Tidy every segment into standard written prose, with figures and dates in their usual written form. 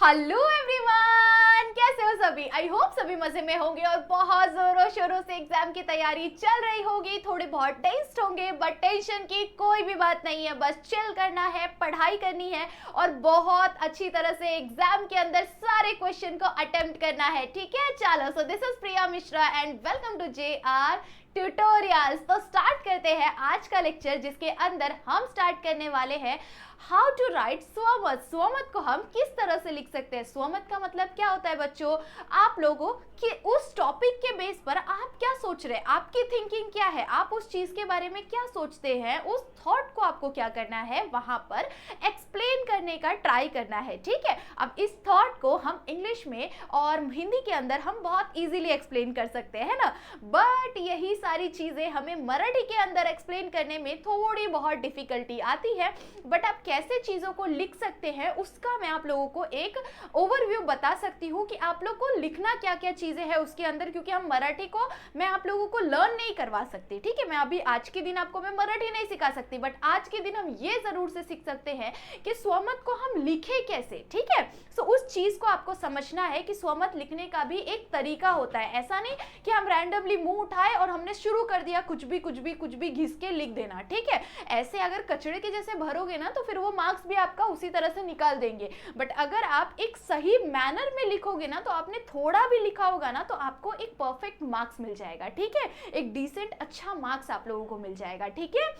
Hello everyone, कैसे हो सभी। आई होप सभी मजे में होंगे और बहुत जोरों शोरों से एग्जाम की तैयारी चल रही होगी। थोड़े बहुत टेंस्ड होंगे बट टेंशन की कोई भी बात नहीं है, बस चिल करना है, पढ़ाई करनी है और बहुत अच्छी तरह से एग्जाम के अंदर सारे क्वेश्चन को अटेम्प्ट करना है। ठीक है, चलो। So this is Priya Mishra and welcome to JR tutorials. तो स्टार्ट करते हैं आज का लेक्चर, जिसके अंदर हम स्टार्ट करने वाले हैं हाउ टू राइट स्वमत। स्वमत को हम किस तरह से लिख सकते हैं। स्वमत का मतलब क्या होता है बच्चों, आप लोगों कि उस टॉपिक के बेस पर आप क्या सोच रहे हैं, आपकी थिंकिंग क्या है, आप उस चीज के बारे में क्या सोचते हैं, उस थॉट को आपको क्या करना है वहां पर एक्सप्लेन करने का ट्राई करना है। ठीक है, अब इस थॉट को हम इंग्लिश में और हिंदी के अंदर हम बहुत इजीली एक्सप्लेन कर सकते हैं ना, बट यही सारी चीजें हमें मराठी के अंदर एक्सप्लेन करने में थोड़ी बहुत डिफिकल्टी आती है। बट आप कैसे चीजों को लिख सकते हैं उसका मैं आप लोगों को एक ओवरव्यू बता सकती हूँ कि आप लोग को लिखना क्या क्या चीजें हैं उसके अंदर, क्योंकि हम मराठी को मैं आप लोगों को लर्न नहीं करवा सकती। ठीक है, मैं अभी आज के दिन आपको मैं मराठी नहीं सिखा सकती, बट आज के दिन हम ये जरूर से सीख सकते हैं कि स्वमत को हम लिखे कैसे। ठीक है, सो उस चीज को आपको समझना है कि स्वमत लिखने का भी एक तरीका होता है। ऐसा नहीं कि हम रैंडमली मुंह उठाए और हमने शुरू कर दिया कुछ भी घिस के लिख देना। ठीक है, ऐसे अगर कचड़े के जैसे भरोगे ना तो फिर वो मार्क्स भी आपका उसी तरह से निकाल देंगे। बट अगर आप एक सही मैनर में लिखोगे ना, तो आपने थोड़ा भी लिखा होगा ना तो आपको एक परफेक्ट मार्क्स मिल जाएगा। ठीक है, एक डिसेंट अच्छा मार्क्स आप लोगों को मिल जाएगा। ठीक है,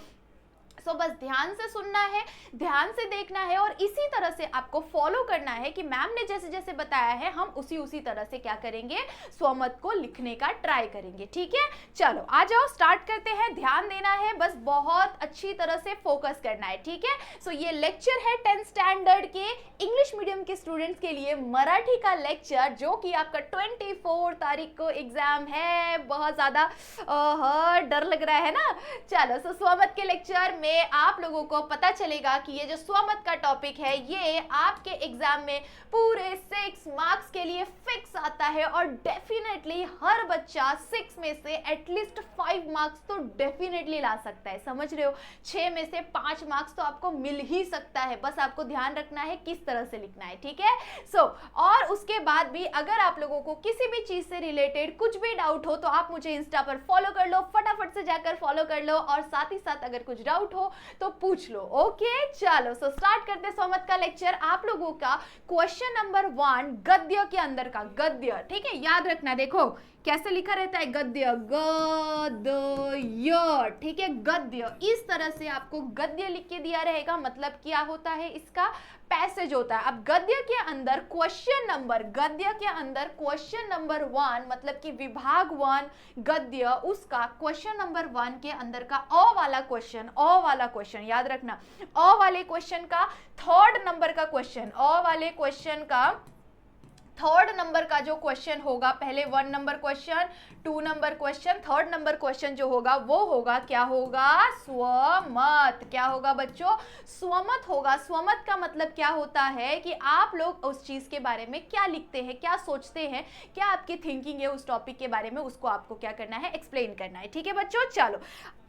सो बस ध्यान से सुनना है, ध्यान से देखना है और इसी तरह से आपको फॉलो करना है कि मैम ने जैसे जैसे बताया है हम उसी तरह से क्या करेंगे, स्वमत को लिखने का ट्राई करेंगे। ठीक है, चलो आ जाओ स्टार्ट करते हैं। ध्यान देना है, बस बहुत अच्छी तरह से फोकस करना है। ठीक है, सो ये लेक्चर है 10th स्टैंडर्ड के इंग्लिश मीडियम के स्टूडेंट्स के लिए मराठी का लेक्चर, जो कि आपका 24 तारीख को एग्जाम है। बहुत ज्यादा डर लग रहा है ना। चलो, सो स्वमत के लेक्चर में आप लोगों को पता चलेगा कि ये जो स्वमत का टॉपिक है ये आपके एग्जाम में पूरे 6 मार्क्स के लिए फिक्स आता है और डेफिनेटली हर बच्चा 6 में से एटलीस्ट 5 मार्क्स तो डेफिनेटली ला सकता है। समझ रहे हो, 6 में से 5 मार्क्स तो आपको मिल ही सकता है, बस आपको ध्यान रखना है किस तरह से लिखना है। ठीक है, सो और उसके बाद भी अगर आप लोगों को किसी भी चीज से रिलेटेड कुछ भी डाउट हो तो आप मुझे इंस्टा पर फॉलो कर लो, फटाफट से जाकर फॉलो कर लो और साथ ही साथ अगर कुछ डाउट हो तो पूछ लो। ओके, चलो सो स्टार्ट करते स्वमत का लेक्चर। आप लोगों का क्वेश्चन नंबर 1 गद्य के अंदर का गद्य। ठीक है, याद रखना, देखो कैसे लिखा रहता है गद्य, गद्य। ठीक है, गद्य इस तरह से आपको गद्य लिख के दिया रहेगा। मतलब क्या होता है, इसका पैसेज होता है। अब गद्य के अंदर क्वेश्चन नंबर, गद्य के अंदर क्वेश्चन नंबर 1 मतलब कि विभाग 1 गद्य, उसका क्वेश्चन नंबर 1 के अंदर का अ वाला क्वेश्चन याद रखना। अ वाले क्वेश्चन का थर्ड नंबर का क्वेश्चन, अ वाले क्वेश्चन का थर्ड नंबर का जो क्वेश्चन होगा, पहले 1 number question, 2 number question, third number question जो होगा वो होगा, क्या होगा, स्वमत। क्या होगा बच्चों, स्वमत होगा। स्वमत का मतलब क्या होता है कि आप लोग उस चीज के बारे में क्या लिखते हैं, क्या सोचते हैं, क्या आपकी थिंकिंग है उस टॉपिक के बारे में, उसको आपको क्या करना है, एक्सप्लेन करना है। ठीक है बच्चों, चलो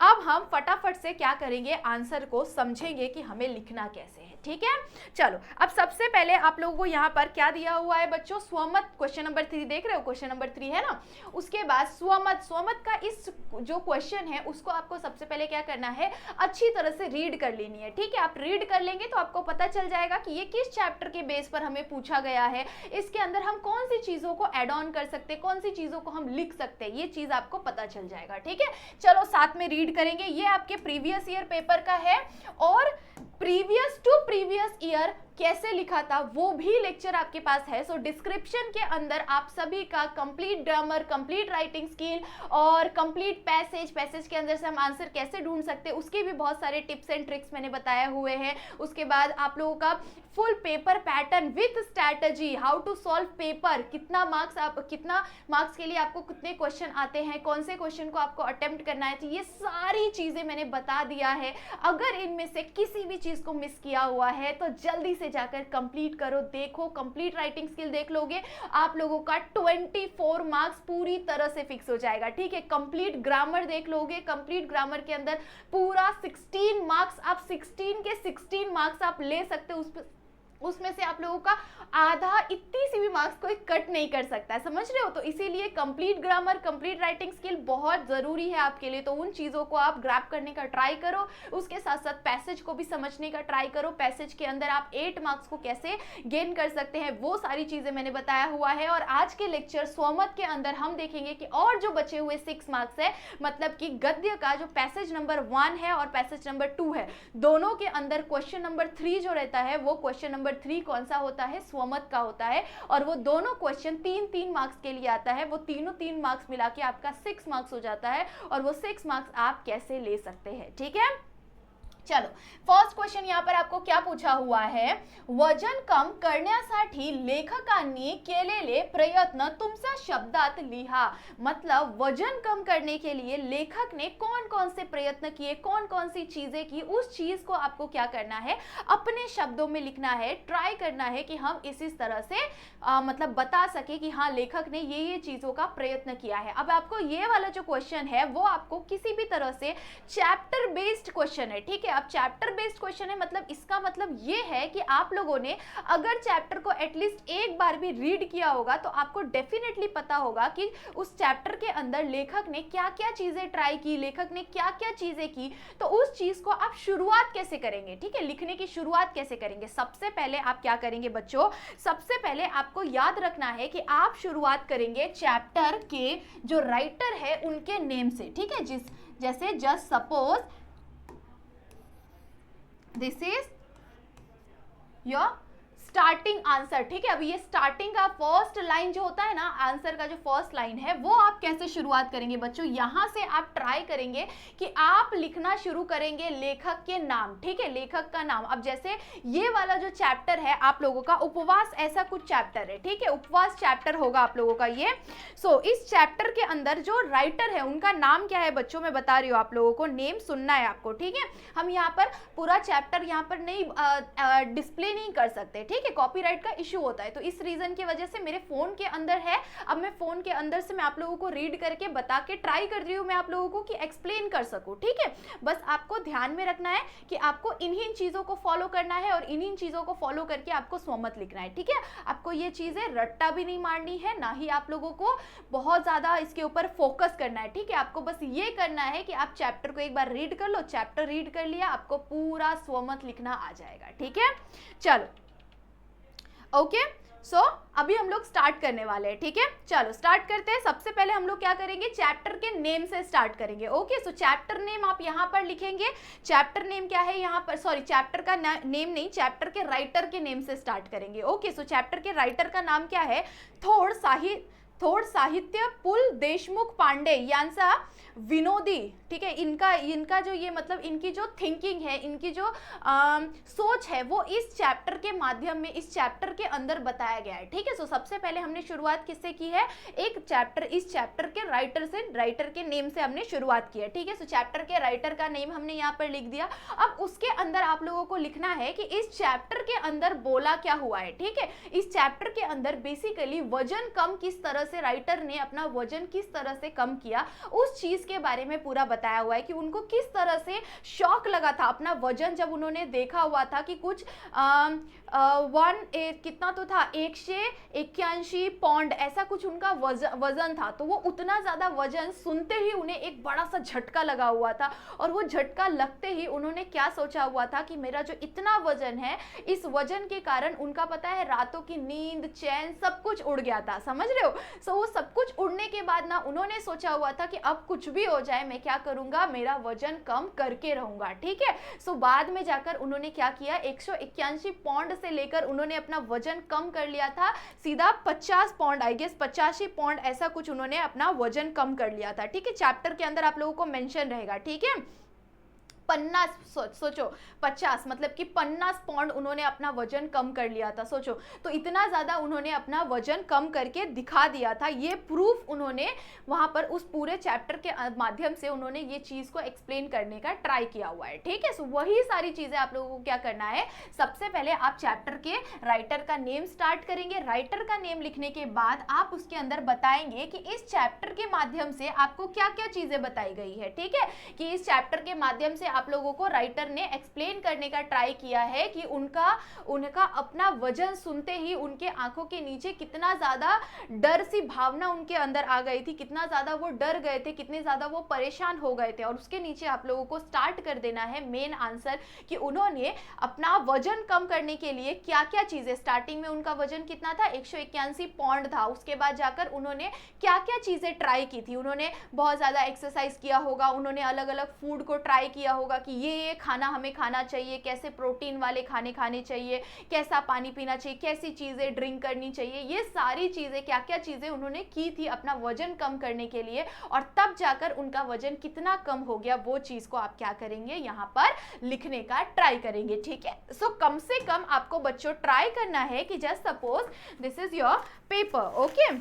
अब हम फटाफट से क्या करेंगे, आंसर को समझेंगे कि हमें लिखना कैसे है। ठीक है, चलो अब सबसे पहले आप लोगों को यहाँ पर क्या दिया हुआ है बच्चों, स्वमत। क्वेश्चन नंबर 3 देख रहे हो, क्वेश्चन नंबर 3 है ना। उसके बाद स्वमत, स्वमत का इस जो क्वेश्चन है उसको आपको सबसे पहले क्या करना है, अच्छी तरह से रीड कर लेनी है। ठीक है, आप रीड कर लेंगे तो आपको पता चल जाएगा कि ये किस चैप्टर के बेस पर हमें पूछा गया है, इसके अंदर हम कौन सी चीजों को एड ऑन कर सकते हैं, कौन सी चीजों को हम लिख सकते हैं, ये चीज आपको पता चल जाएगा। ठीक है, चलो साथ में रीड करेंगे। ये आपके प्रीवियस ईयर पेपर का है और प्रीवियस टू प्रीवियस ईयर कैसे लिखा था वो भी लेक्चर आपके पास है। सो डिस्क्रिप्शन के अंदर आप सभी का complete grammar, complete writing skill और कंप्लीट पैसेज के अंदर से हम आंसर कैसे ढूंढ सकते हैं उसके भी बहुत सारे टिप्स एंड ट्रिक्स मैंने बताए हुए हैं। उसके बाद आप लोगों का full paper pattern with strategy, how to solve paper, कितना मार्क्स के लिए आपको कितने क्वेश्चन आते हैं, कौन से क्वेश्चन को आपको अटेम्प्ट करना है, तो ये सारी चीजें मैंने बता दिया है। अगर इनमें से किसी भी चीज को मिस किया हुआ है तो जल्दी से जाकर कंप्लीट करो। देखो कंप्लीट राइटिंग स्किल देख लोगे, आप लोगों का 24 मार्क्स पूरी तरह से फिक्स हो जाएगा। ठीक है, कंप्लीट ग्रामर देख लोगे, कंप्लीट ग्रामर के अंदर पूरा 16 मार्क्स, आप 16 के 16 मार्क्स आप ले सकते हो। उसमें से आप लोगों का आधा इतनी सी भी मार्क्स कोई कट नहीं कर सकता है, समझ रहे हो। तो इसीलिए complete grammar, complete writing skill बहुत ज़रूरी है आपके लिए। तो उन चीज़ों को आप ग्रैब करने का ट्राई करो, उसके साथ साथ पैसेज को भी समझने का ट्राई करो। पैसेज के अंदर आप 8 मार्क्स को कैसे गेन कर सकते हैं वो सारी चीज़ें मैंने बताया हुआ है। और आज के लेक्चर स्वमत के अंदर हम देखेंगे कि और जो बचे हुए 6 मार्क्स है, मतलब कि गद्य का जो पैसेज नंबर 1 है और पैसेज नंबर 2 है, दोनों के अंदर क्वेश्चन नंबर 3 जो रहता है वो क्वेश्चन नंबर 3 कौन सा होता है, स्वमत का होता है। और वो दोनों क्वेश्चन 3-3 मार्क्स के लिए आता है। वो तीनों 3 मार्क्स मिला के आपका 6 मार्क्स हो जाता है। और वो 6 मार्क्स आप कैसे ले सकते हैं, ठीक है। चलो, फर्स्ट क्वेश्चन यहाँ पर आपको क्या पूछा हुआ है, वजन कम करण्यासाठी लेखकांनी केलेले प्रयत्न तुमच्या शब्दात लिहा। मतलब वजन कम करने के लिए लेखक ने कौन कौन से प्रयत्न किए, कौन कौन सी चीजें की, उस चीज को आपको क्या करना है, अपने शब्दों में लिखना है। ट्राई करना है कि हम इस तरह से मतलब बता सके कि हाँ लेखक ने ये चीजों का प्रयत्न किया है। अब आपको ये वाला जो क्वेश्चन है वो आपको किसी भी तरह से चैप्टर बेस्ड क्वेश्चन है, ठीक है। अब चैप्टर बेस्ड क्वेश्चन है, मतलब इसका मतलब ये है कि आप लोगों ने अगर चैप्टर को एटलीस्ट एक बार भी रीड किया होगा तो आपको डेफिनेटली पता होगा कि उस चैप्टर के अंदर लेखक ने क्या क्या चीजें ट्राई की, लेखक ने क्या क्या चीजें की। तो उस चीज को आप शुरुआत कैसे करेंगे, ठीक है, लिखने की शुरुआत कैसे करेंगे। सबसे पहले आप क्या करेंगे बच्चों, सबसे पहले आपको याद रखना है कि आप शुरुआत करेंगे चैप्टर के जो राइटर है उनके नेम से, ठीक है। जैसे just suppose this is your starting answer, ठीक है। अभी ये स्टार्टिंग का फर्स्ट लाइन जो होता है ना, आंसर का जो फर्स्ट लाइन है वो आप कैसे शुरुआत करेंगे बच्चों, यहां से आप ट्राई करेंगे कि आप लिखना शुरू करेंगे लेखक के नाम, ठीक है, लेखक का नाम। अब जैसे ये वाला जो चैप्टर है आप लोगों का उपवास, ऐसा कुछ चैप्टर है, ठीक है, उपवास चैप्टर होगा आप लोगों का ये। इस चैप्टर के अंदर जो राइटर है उनका नाम क्या है बच्चों, मैं बता रही हूँ आप लोगों को, नेम सुनना है आपको, ठीक है। हम यहाँ पर पूरा चैप्टर यहाँ पर नहीं डिस्प्ले नहीं कर सकते, ठीक है, कॉपीराइट का इशू होता है। तो इस रीजन की वजह से मेरे फोन के अंदर है, अब मैं फोन के अंदर से मैं आप लोगों को रीड करके बता के ट्राई कर रही हूँ मैं आप लोगों को कि एक्सप्लेन कर सकूं, ठीक है। बस आपको ध्यान में रखना है कि आपको इन्हीं चीजों को फॉलो करना है और इन्हीं चीजों को फॉलो करके आपको स्वमत लिखना है, ठीक है। आपको ये चीजें रट्टा भी नहीं मारनी है, ना ही आप लोगों को बहुत ज्यादा इसके ऊपर फोकस करना है, ठीक है। आपको बस ये करना है कि आप चैप्टर को एक बार रीड कर लो, चैप्टर रीड कर लिया, आपको पूरा स्वमत लिखना आ जाएगा, ठीक है। चलो ओके, अभी हम लोग स्टार्ट करने वाले हैं, ठीक है। चलो स्टार्ट करते हैं। सबसे पहले हम लोग क्या करेंगे, चैप्टर के नेम से स्टार्ट करेंगे। ओके, चैप्टर नेम आप यहां पर लिखेंगे। चैप्टर नेम क्या है यहाँ पर, सॉरी चैप्टर का नेम नहीं, चैप्टर के राइटर के नेम से स्टार्ट करेंगे। ओके, चैप्टर के राइटर का नाम क्या है, थोड साहित्य पुल देशमुख पांडे यांचा विनोदी, ठीक है। इनका जो ये मतलब इनकी जो थिंकिंग है, इनकी जो सोच है वो इस चैप्टर के माध्यम में इस चैप्टर के अंदर बताया गया है, ठीक है। सबसे पहले हमने शुरुआत किससे की है, एक चैप्टर, इस चैप्टर के राइटर से, राइटर के नेम से हमने शुरुआत की है, ठीक है। चैप्टर के राइटर का नेम हमने यहाँ पर लिख दिया। अब उसके अंदर आप लोगों को लिखना है कि इस चैप्टर के अंदर बोला क्या हुआ है, ठीक है। इस चैप्टर के अंदर बेसिकली वजन कम किस तरह से, राइटर ने अपना वजन किस तरह से कम किया उस चीज के बारे में पूरा बताया हुआ है कि उनको किस तरह से शॉक लगा था अपना वजन जब उन्होंने देखा हुआ था कि कुछ कितना तो था 181 पौंड ऐसा कुछ उनका वजन था। तो वो उतना ज्यादा वजन सुनते ही उन्हें एक बड़ा सा झटका लगा हुआ था और वो झटका लगते ही उन्होंने क्या सोचा हुआ था कि मेरा जो इतना वजन है, इस वजन के कारण उनका पता है रातों की नींद, चैन सब कुछ उड़ गया था, समझ रहे हो। वो सब कुछ उड़ने के बाद ना उन्होंने सोचा हुआ था कि अब कुछ भी हो जाए मैं क्या करूंगा, मेरा वजन कम करके रहूंगा, ठीक है। बाद में जाकर उन्होंने क्या किया, 181 पौंड से लेकर उन्होंने अपना वजन कम कर लिया था सीधा 50 पौंड, आई गेस 85 पौंड ऐसा कुछ उन्होंने अपना वजन कम कर लिया था, ठीक है। चैप्टर के अंदर आप लोगों को मेंशन रहेगा, ठीक है। 50, सोचो 50 मतलब कि 50 पौंड उन्होंने अपना वजन कम कर लिया था, सोचो। तो इतना ज्यादा उन्होंने अपना वजन कम करके दिखा दिया था। ये प्रूफ उन्होंने वहां पर उस पूरे चैप्टर के माध्यम से उन्होंने ये चीज को एक्सप्लेन करने का ट्राई किया हुआ है, ठीक है। वही सारी चीजें आप लोगों को क्या करना है, सबसे पहले आप चैप्टर के राइटर का नेम स्टार्ट करेंगे। राइटर का नेम लिखने के बाद आप उसके अंदर बताएंगे कि इस चैप्टर के माध्यम से आपको क्या क्या चीजें बताई गई है, ठीक है, कि इस चैप्टर के माध्यम से आप लोगों को राइटर ने एक्सप्लेन करने का ट्राई किया है कि उनका अपना वजन सुनते ही उनके आंखों के नीचे कितना ज्यादा डर सी भावना उनके अंदर आ गई थी, कितना ज्यादा वो डर गए थे, कितने ज्यादा वो परेशान हो गए थे। और उसके नीचे आप लोगों को स्टार्ट कर देना है मेन आंसर कि उन्होंने अपना वजन कम करने के लिए क्या क्या चीजें, स्टार्टिंग में उनका वजन कितना था, 181 पौंड था, उसके बाद जाकर उन्होंने क्या क्या चीजें ट्राई की थी। उन्होंने बहुत ज्यादा एक्सरसाइज किया होगा, उन्होंने अलग अलग फूड को ट्राई किया होगा कि ये खाना हमें खाना चाहिए, कैसे प्रोटीन वाले खाने खाने चाहिए, कैसा पानी पीना चाहिए, कैसी चीजें ड्रिंक करनी चाहिए, ये सारी चीजें क्या क्या चीजें उन्होंने की थी अपना वजन कम करने के लिए। और तब जाकर उनका वजन कितना कम हो गया वो चीज को आप क्या करेंगे यहाँ पर लिखने का ट्राई करेंगे, ठीक है। सो कम से कम आपको बच्चों ट्राई करना है कि just suppose this is your paper, okay,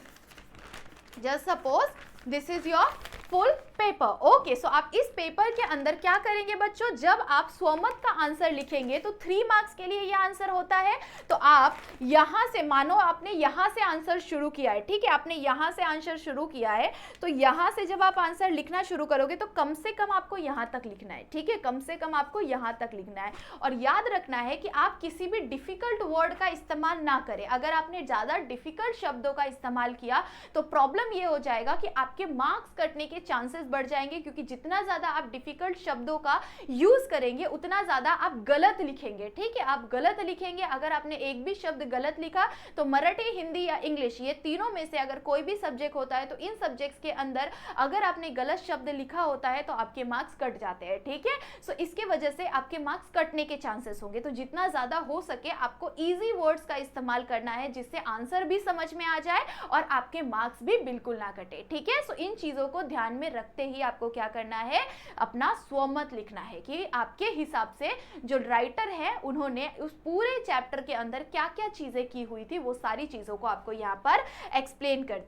just suppose this is your full paper, okay. So आप इस पेपर के अंदर क्या करेंगे बच्चों, जब आप स्वमत का आंसर लिखेंगे तो 3 मार्क्स के लिए यह आंसर होता है। तो आप यहां से, मानो आपने यहां से आंसर शुरू किया है, ठीक है, आपने यहां से आंसर शुरू किया है, तो यहां से जब आप आंसर लिखना शुरू करोगे तो कम से कम आपको यहां तक लिखना है, ठीक है, कम से कम आपको यहां तक लिखना है। और याद रखना है कि आप किसी भी डिफिकल्ट वर्ड का इस्तेमाल ना करें। अगर आपने ज्यादा डिफिकल्ट शब्दों का इस्तेमाल किया तो प्रॉब्लम यह हो जाएगा कि आपके मार्क्स कटने के चांसेस बढ़ जाएंगे, क्योंकि जितना ज्यादा आप डिफिकल्ट शब्दों का यूज करेंगे उतना ज्यादा आप गलत लिखेंगे, ठीक है, आप गलत लिखेंगे। अगर आपने एक भी शब्द गलत लिखा तो मराठी, हिंदी या इंग्लिश, ये तीनों में से अगर कोई भी सब्जेक्ट होता है तो इन सब्जेक्ट्स के अंदर अगर आपने गलत शब्द लिखा होता है तो आपके मार्क्स कट जाते हैं, ठीक है। सो इसके वजह से आपके मार्क्स कटने के चांसेस होंगे। तो जितना ज्यादा हो सके आपको इजी वर्ड्स का इस्तेमाल करना है, जिससे आंसर भी समझ में आ जाए और आपके मार्क्स भी बिल्कुल ना कटे, ठीक है। सो इन चीजों को ध्यान में रखते ही आपको क्या करना है, अपना स्वमत लिखना है कि आपके हिसाब से जो राइटर है उन्होंने उस पूरे चैप्टर के अंदर क्या क्या चीजें की हुई थी, वो सारी चीजों को आपको यहाँ पर एक्सप्लेन कर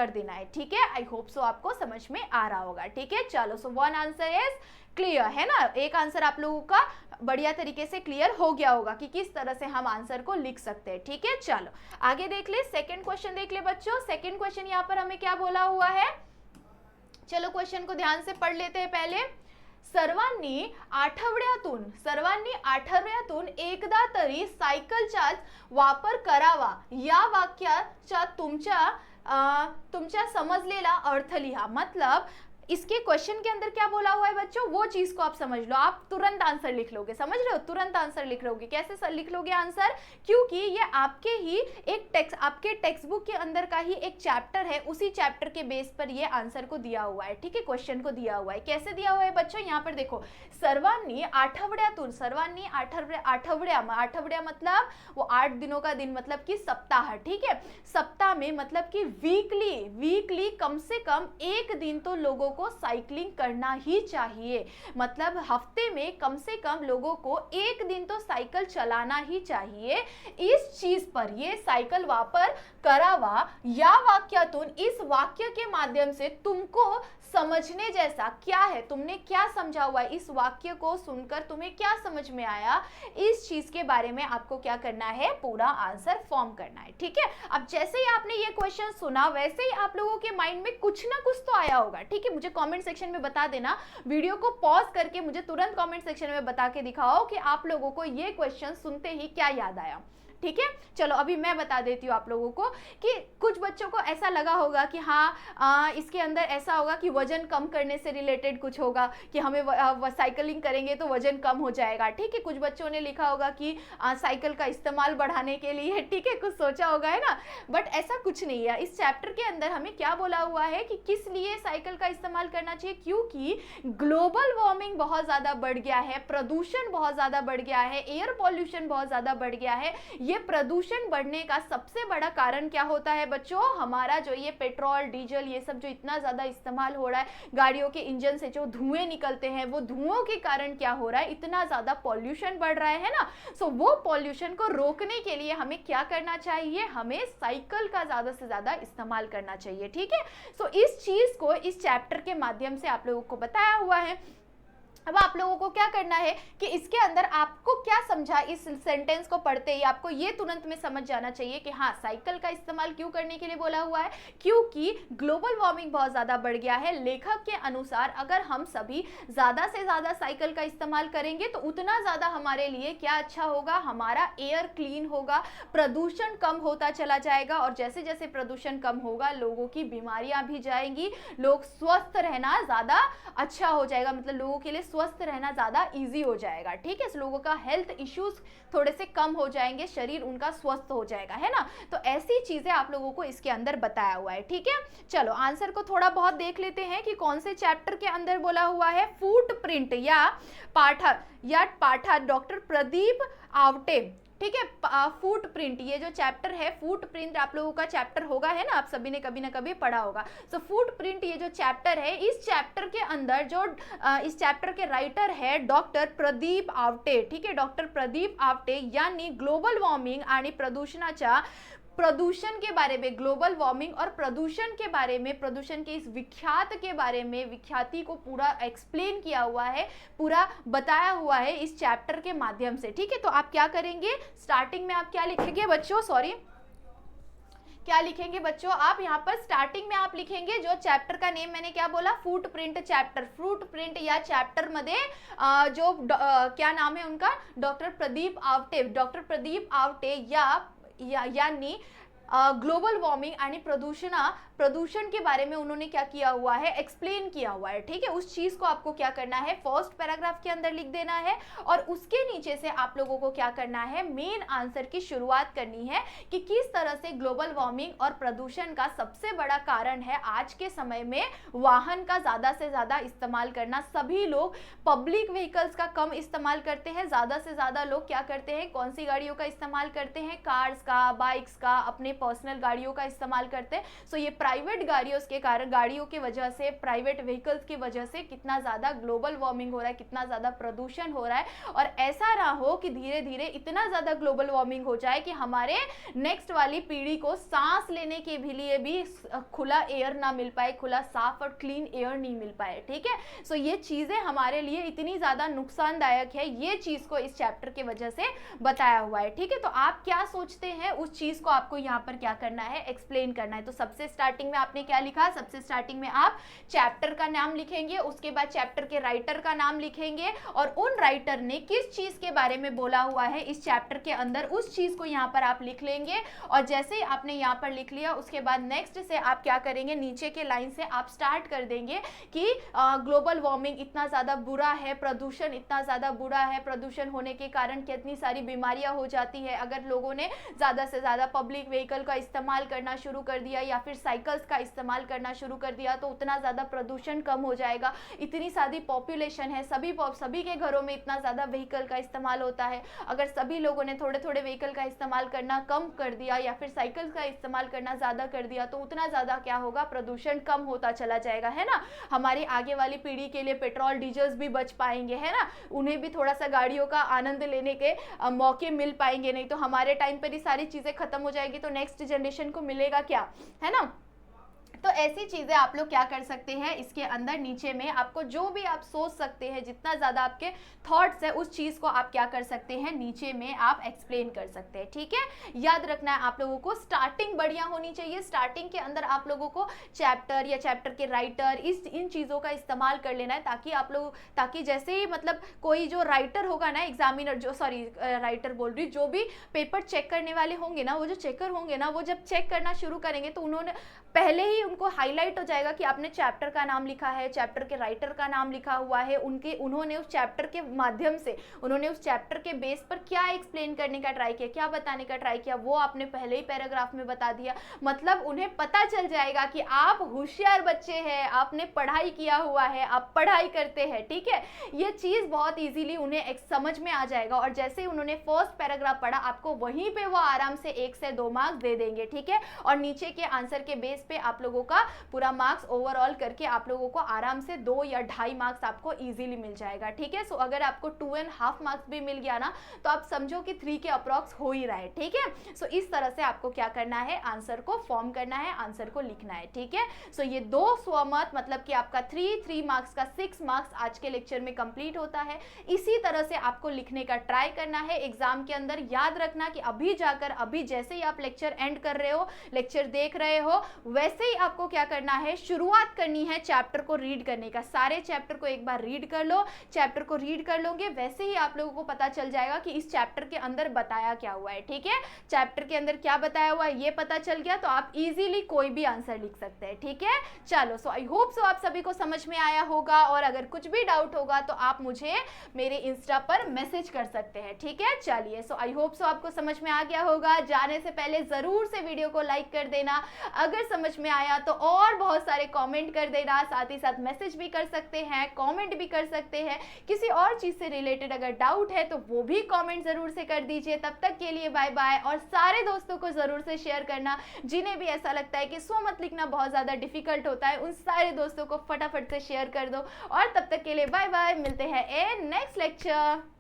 देना है, ठीक है। आई होप सो आपको समझ में आ रहा होगा, ठीक है। चलो, so one answer is clear है ना, एक आंसर आप लोगों का बढ़िया तरीके से क्लियर हो गया होगा कि किस तरह से हम आंसर को लिख सकते हैं, ठीक है। चलो आगे देख ले, सेकंड क्वेश्चन देख ले बच्चों। सेकंड क्वेश्चन यहाँ पर हमें क्या बोला हुआ है, चलो क्वेश्चन को ध्यान से पढ़ लेते हैं पहले। सर्वांनी आठवड्यातून एकदा तरी सायकलचा वापर करावा, या वाक्याचा तुमच्या समजलेला अर्थ लिहा। मतलब इसके क्वेश्चन के अंदर क्या बोला हुआ है बच्चों, वो चीज को आप समझ लो, आप तुरंत आंसर लिख लोगे, समझ रहे हो, तुरंत आंसर लिख लोगे। कैसे लिख लोगे आंसर, क्योंकि ये आपके टेक्स्ट बुक के अंदर का ही एक चैप्टर है, उसी चैप्टर के बेस पर ये आंसर को दिया हुआ है, ठीक है, क्वेश्चन को दिया हुआ है। कैसे दिया हुआ है बच्चों, यहाँ पर देखो, सर्वांनी आठवड्या मतलब वो 8 दिनों का दिन, मतलब कि सप्ताह, ठीक है। सप्ताह में मतलब कि वीकली कम से कम एक दिन तो लोगों को साइकिलिंग करना ही चाहिए। मतलब हफ्ते में कम से कम लोगों को एक दिन तो साइकिल चलाना ही चाहिए। इस चीज पर, ये साइकिल वापर करावा या वाक्यातून, इस वाक्य के माध्यम से तुमको समझने जैसा क्या है, तुमने क्या समझा हुआ है, इस वाक्य को सुनकर तुम्हें क्या समझ में आया, इस चीज के बारे में आपको क्या करना है, पूरा आंसर फॉर्म करना है, ठीक है। अब जैसे ही आपने ये क्वेश्चन सुना वैसे ही आप लोगों के माइंड में कुछ ना कुछ तो आया होगा, ठीक है। मुझे कमेंट सेक्शन में बता देना, वीडियो को पॉज करके मुझे तुरंत कमेंट सेक्शन में बता के दिखाओ कि आप लोगों को ये क्वेश्चन सुनते ही क्या याद आया, ठीक है। चलो अभी मैं बता देती हूँ आप लोगों को कि कुछ बच्चों को ऐसा लगा होगा कि हाँ इसके अंदर ऐसा होगा कि वजन कम करने से रिलेटेड कुछ होगा, कि हमें साइकिलिंग करेंगे तो वजन कम हो जाएगा, ठीक है। कुछ बच्चों ने लिखा होगा कि साइकिल का इस्तेमाल बढ़ाने के लिए, ठीक है, कुछ सोचा होगा, है ना। बट ऐसा कुछ नहीं है। इस चैप्टर के अंदर हमें क्या बोला हुआ है कि किस लिए साइकिल का इस्तेमाल करना चाहिए, क्योंकि ग्लोबल वार्मिंग बहुत ज्यादा बढ़ गया है, प्रदूषण बहुत ज्यादा बढ़ गया है, एयर पॉल्यूशन बहुत ज्यादा बढ़ गया है। ये प्रदूषण बढ़ने का सबसे बड़ा कारण क्या होता है बच्चों, हमारा जो ये पेट्रोल डीजल ये सब जो इतना ज्यादा इस्तेमाल हो रहा है, गाड़ियों के इंजन से जो धुएं निकलते हैं, वो धुओं के कारण क्या हो रहा है, इतना ज्यादा पॉल्यूशन बढ़ रहा है ना। सो वो पॉल्यूशन को रोकने के लिए हमें क्या करना चाहिए, हमें साइकिल का ज्यादा से ज्यादा इस्तेमाल करना चाहिए, ठीक है। सो इस चीज को इस चैप्टर के माध्यम से आप लोगों को बताया हुआ है। अब आप लोगों को क्या करना है कि इसके अंदर आपको क्या समझा इस सेंटेंस को पढ़ते ही आपको ये तुरंत में समझ जाना चाहिए कि हाँ, साइकिल का इस्तेमाल क्यों करने के लिए बोला हुआ है, क्योंकि ग्लोबल वार्मिंग बहुत ज़्यादा बढ़ गया है। लेखक के अनुसार अगर हम सभी ज़्यादा से ज़्यादा साइकिल का इस्तेमाल करेंगे तो उतना ज़्यादा हमारे लिए क्या अच्छा होगा, हमारा एयर क्लीन होगा, प्रदूषण कम होता चला जाएगा, और जैसे जैसे प्रदूषण कम होगा लोगों की बीमारियां भी जाएंगी, लोग स्वस्थ रहना ज़्यादा अच्छा हो जाएगा, मतलब लोगों के लिए स्वस्थ रहना ज़्यादा इजी हो जाएगा। ठीक है, लोगों का हेल्थ इश्यूज थोड़े से कम हो जाएंगे, शरीर उनका स्वस्थ हो जाएगा, है ना। तो ऐसी चीज़ें आप लोगों को इसके अंदर बताया हुआ है। ठीक है, चलो आंसर को थोड़ा बहुत देख लेते हैं कि कौन से चैप्टर के अंदर बोला हुआ है। फुटप्रिंट या पाठा डॉक्टर प्रदीप आवटे। ठीक है, फुटप्रिंट, ये जो चैप्टर है फुटप्रिंट आप लोगों का चैप्टर होगा, है ना, आप सभी ने कभी ना कभी पढ़ा होगा। सो फुटप्रिंट ये जो चैप्टर है, इस चैप्टर के अंदर जो इस चैप्टर के राइटर है डॉक्टर प्रदीप आवटे। ठीक है, डॉक्टर प्रदीप आवटे यांनी ग्लोबल वॉर्मिंग आणि प्रदूषणाच्या प्रदूषण के बारे में, ग्लोबल वार्मिंग और प्रदूषण के बारे में, प्रदूषण के इस विख्यात के बारे में, विख्याति को पूरा एक्सप्लेन किया हुआ है, पूरा बताया हुआ है इस चैप्टर के माध्यम से। ठीक है, तो आप क्या करेंगे, स्टार्टिंग में आप क्या लिखेंगे बच्चों, क्या लिखेंगे बच्चों, आप यहाँ पर स्टार्टिंग में आप लिखेंगे जो चैप्टर का नेम मैंने क्या बोला, फुटप्रिंट चैप्टर। फुटप्रिंट या चैप्टर मध्ये जो क्या नाम है उनका, डॉक्टर प्रदीप आवटे। डॉक्टर प्रदीप आवटे यांनी ग्लोबल वार्मिंग आणि प्रदूषण के बारे में उन्होंने क्या किया हुआ है, एक्सप्लेन किया हुआ है। ठीक है, उस चीज को आपको क्या करना है, फर्स्ट पैराग्राफ के अंदर लिख देना है, और उसके नीचे से आप लोगों को क्या करना है, मेन आंसर की शुरुआत करनी है कि किस तरह से ग्लोबल वार्मिंग और प्रदूषण का सबसे बड़ा कारण है आज के समय में वाहन का ज्यादा से ज्यादा इस्तेमाल करना। सभी लोग पब्लिक व्हीकल्स का कम इस्तेमाल करते हैं, ज्यादा से ज्यादा लोग क्या करते हैं, कौन सी गाड़ियों का इस्तेमाल करते हैं, कार्स का, बाइक्स का, अपने पर्सनल गाड़ियों का इस्तेमाल करते हैं। सो ये प्राइवेट गाड़ियों के कारण, गाड़ियों की वजह से, प्राइवेट व्हीकल्स की वजह से कितना ज्यादा ग्लोबल वार्मिंग हो रहा है, कितना ज्यादा प्रदूषण हो रहा है, और ऐसा ना हो कि धीरे धीरे इतना ज्यादा ग्लोबल वार्मिंग हो जाए कि हमारे नेक्स्ट वाली पीढ़ी को सांस लेने के भी लिए भी खुला एयर ना मिल पाए, खुला साफ और क्लीन एयर नहीं मिल पाए। ठीक है, सो ये चीजें हमारे लिए इतनी ज्यादा नुकसानदायक है, ये चीज को इस चैप्टर की वजह से बताया हुआ है। ठीक है, तो आप क्या सोचते हैं उस चीज को आपको यहाँ पर क्या करना है, एक्सप्लेन करना है। तो सबसे स्टार्टिंग में आपने क्या लिखा, सबसे स्टार्टिंग में आप चैप्टर का नाम लिखेंगे, उसके बाद चैप्टर के राइटर का नाम लिखेंगे, और उन राइटर ने किस चीज के बारे में बोला हुआ है इस चैप्टर के अंदर, उस चीज को यहाँ पर आप लिख लेंगे। और जैसे ही आपने यहाँ पर लिख लिया, उसके बाद नेक्स्ट से आप क्या करेंगे, नीचे के लाइन से आप स्टार्ट कर देंगे कि ग्लोबल वार्मिंग इतना ज्यादा बुरा है, प्रदूषण इतना ज्यादा बुरा है, प्रदूषण होने के कारण कितनी सारी बीमारियां हो जाती है। अगर लोगों ने ज्यादा से ज्यादा पब्लिक व्हीकल का इस्तेमाल करना शुरू कर दिया या फिर साइकिल्स का इस्तेमाल करना शुरू कर दिया तो उतना ज़्यादा प्रदूषण कम हो जाएगा। इतनी सारी पॉपुलेशन है, सभी के घरों में इतना ज़्यादा व्हीकल का इस्तेमाल होता है। अगर सभी लोगों ने थोड़े थोड़े व्हीकल का इस्तेमाल करना कम कर दिया या फिर साइकिल का इस्तेमाल करना ज़्यादा कर दिया तो उतना ज़्यादा क्या होगा, प्रदूषण कम होता चला जाएगा, है ना। हमारी आगे वाली पीढ़ी के लिए पेट्रोल डीजल्स भी बच पाएंगे, है ना, उन्हें भी थोड़ा सा गाड़ियों का आनंद लेने के मौके मिल पाएंगे। नहीं तो हमारे टाइम पर ही सारी चीज़ें खत्म हो जाएगी तो नेक्स्ट जनरेशन को मिलेगा क्या, है ना। तो ऐसी चीजें आप लोग क्या कर सकते हैं, इसके अंदर नीचे में आपको जो भी आप सोच सकते हैं, जितना ज्यादा आपके थॉट्स है उस चीज को आप क्या कर सकते हैं, नीचे में आप एक्सप्लेन कर सकते हैं। ठीक है, याद रखना है आप लोगों को, स्टार्टिंग बढ़िया होनी चाहिए। स्टार्टिंग के अंदर आप लोगों को चैप्टर या चैप्टर के राइटर इन चीजों का इस्तेमाल कर लेना है, ताकि आप लोग, ताकि जैसे ही मतलब कोई जो राइटर होगा ना, एग्जामिनर जो, सॉरी राइटर बोल रही, जो भी पेपर चेक करने वाले होंगे ना, वो जो चेकर होंगे ना, वो जब चेक करना शुरू करेंगे तो उन्होंने पहले ही उनको हाईलाइट हो जाएगा कि आपने चैप्टर का नाम लिखा है, चैप्टर के राइटर का नाम लिखा हुआ है, उन्होंने उस चैप्टर के माध्यम से, उन्होंने उस चैप्टर के बेस पर क्या एक्सप्लेन करने का ट्राई किया, क्या बताने का ट्राई किया, वो आपने पहले ही पैराग्राफ में बता दिया। मतलब उन्हें पता चल जाएगा कि आप होशियार बच्चे हैं, आपने पढ़ाई किया हुआ है, आप पढ़ाई करते हैं। ठीक है, ये चीज बहुत इजीली उन्हें समझ में आ जाएगा, और जैसे ही उन्होंने फर्स्ट पैराग्राफ पढ़ा, आपको वहीं पे वो आराम से 1 से 2 मार्क्स दे देंगे। ठीक है, और नीचे के आंसर के बेस पे आप लोगों लोगों का पूरा मार्क्स ओवरऑल करके आप लोगों को आराम से 2 या 2.5 मार्क्स आपको इजीली मिल जाएगा, ठीक है। सो अगर आपको 2.5 मार्क्स भी मिल गया ना तो आप समझो कि 3 के अप्रॉक्स हो ही रहा है, ठीक है। सो इस तरह से आपको क्या करना है, आंसर को फॉर्म करना है, आंसर को लिखना है, ठीक है। सो ये 2 स्वमत मतलब कि आपका 3 मार्क्स का 6 मार्क्स आज के लेक्चर में कंप्लीट होता है। इसी तरह से आपको लिखने का ट्राई करना है एग्जाम के अंदर। याद रखना कि अभी जाकर अभी जैसे ही आप लेक्चर एंड कर रहे हो, लेक्चर देख रहे हो, वैसे ही आपको क्या करना है, शुरुआत करनी है चैप्टर को रीड करने का। सारे चैप्टर को एक बार रीड कर लो। चैप्टर को रीड कर लोगे वैसे ही आप लोगों को पता चल जाएगा कि इस चैप्टर के अंदर बताया क्या हुआ है, ठीक है। चैप्टर के अंदर क्या बताया हुआ है ये पता चल गया तो आप इजीली कोई भी आंसर लिख सकते हैं, ठीक है। चलो, सो आई होप सो आप सभी को समझ में आया होगा, और अगर कुछ भी डाउट होगा तो आप मुझे मेरे इंस्टा पर मैसेज कर सकते हैं, ठीक है। चलिए, सो आई होप सो आपको समझ में आ गया होगा। जाने से पहले जरूर से वीडियो को लाइक कर देना, अगर समझ में आया तो और बहुत सारे कमेंट कर देना, साथ ही साथ मैसेज भी कर सकते हैं, कमेंट भी कर सकते हैं। किसी और चीज से रिलेटेड अगर डाउट है तो वो भी कमेंट जरूर से कर दीजिए। तब तक के लिए बाय बाय, और सारे दोस्तों को जरूर से शेयर करना जिन्हें भी ऐसा लगता है कि स्वमत लिखना बहुत ज्यादा डिफिकल्ट होता है, उन सारे दोस्तों को फटाफट से शेयर कर दो। और तब तक के लिए बाय बाय, मिलते हैं इन नेक्स्ट लेक्चर।